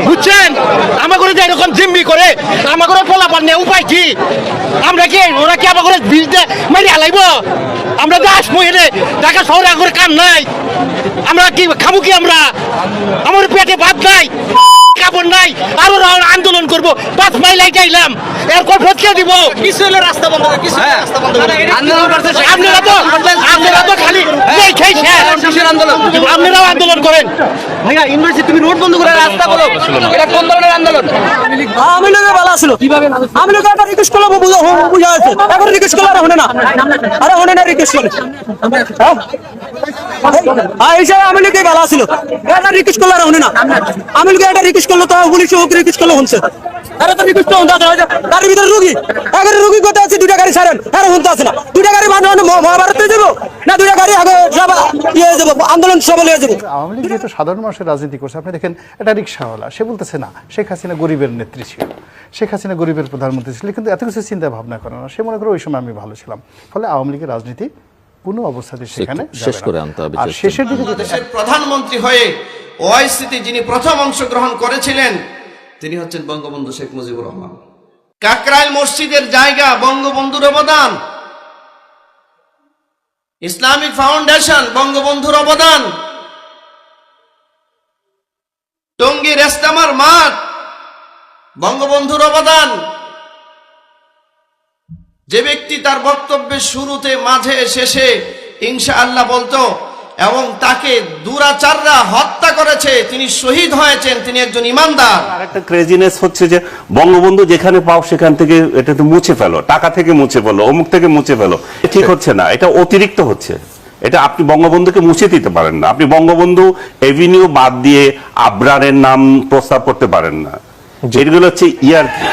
বুঝছেন আমাকে এরকম জিম্মি করে আমাকে পোলাপান নেই উপায় কি আমরা কি ওরা কি আমাকে বিষ দিয়ে মারি হালাইব আমরা তো আসবো এনে ঢাকা শহরে করে কাম নাই আমরা কি খাবো কি আমরা আমার পেটে ভাত নাই কাপড় নাই আরো আন্দোলন করবো 5 মাইল যাইলাম এরপর ফটকে দিব কিছু হলো রাস্তা বন্ধ আপনারা তো খালি আপনারাও আন্দোলন করেন ভাইয়া ইউনিভার্সিটি তুমি রোড বন্ধ করে রাস্তা বলো এটা কোন ধরনের আন্দোলন আমি লোকে ভালো আসলো কিভাবে আমি লোকে একটা রিকোয়েস্ট করলাম বুঝা আছে এখন রিকোয়েস্ট করলে আর হনে না আরে হনে না রিকোয়েস্ট করে হিসাবে আমি লোকে ভালো আসলো একটা রিকোয়েস্ট করলে আর হনে না আমি লোকে একটা রিকোয়েস্ট করলো তো পুলিশ রিকোয়েস্ট করলে হচ্ছে আরে তো রিকোয়েস্ট হন গাড়ির ভিতরে রুগী আগে রুগী কোথায় আছে দুইটা গাড়ি ছাড়েন আর হতে আছে না দুইটা গাড়ি মহাভারতে যাবো না দুইটা গাড়ি আগে সব ইয়ে যাবো আন্দোলন সফল হয়ে যাবো আওয়ামী লীগ যেহেতু সাধারণ মানুষের রাজনীতি করছে আপনি দেখেন এটা রিক্সাওয়ালা সে বলতেছে না শেখ হাসিনা গরিবের নেত্রী ছিল শেখ হাসিনা গরিবের প্রধানমন্ত্রী ছিল কিন্তু এত কিছু চিন্তা ভাবনা করে না সে মনে করে ওই সময় আমি ভালো ছিলাম ফলে আওয়ামী লীগের রাজনীতি কোনো অবস্থাতে সেখানে শেষ করে আনতে হবে আর শেষের দিকে প্রধানমন্ত্রী হয়ে ওআইসিতে যিনি প্রথম অংশগ্রহণ করেছিলেন তিনি হচ্ছেন বঙ্গবন্ধু শেখ মুজিবুর রহমান কাকরাইল মসজিদের জায়গা বঙ্গবন্ধুর অবদান ইসলামিক ফাউন্ডেশন বঙ্গবন্ধুর অবদান টঙ্গী রেস্তামার মাঠ বঙ্গবন্ধুর অবদান যে ব্যক্তি তার বক্তব্যের শুরুতে মাঝে শেষে ইনশাআল্লাহ বলতো এবং তাকে দুরাচাররা হত্যা করেছে তিনি শহীদ হয়েছেন তিনি একজন ইমানদার। আরেকটা ক্রেজিনেস হচ্ছে যে বঙ্গবন্ধু যেখানে পাও সেখান থেকে এটা তো মুছে ফেলো টাকা থেকে মুছে ফেলো অমুক থেকে মুছে ফেলো ঠিক হচ্ছে না এটা অতিরিক্ত হচ্ছে এটা আপনি বঙ্গবন্ধুকে মুছে দিতে পারেন না আপনি বঙ্গবন্ধু এভিনিউ বাদ দিয়ে আবরারের নাম প্রস্তাব করতে পারেন না যেগুলো হচ্ছে ইয়ার্কি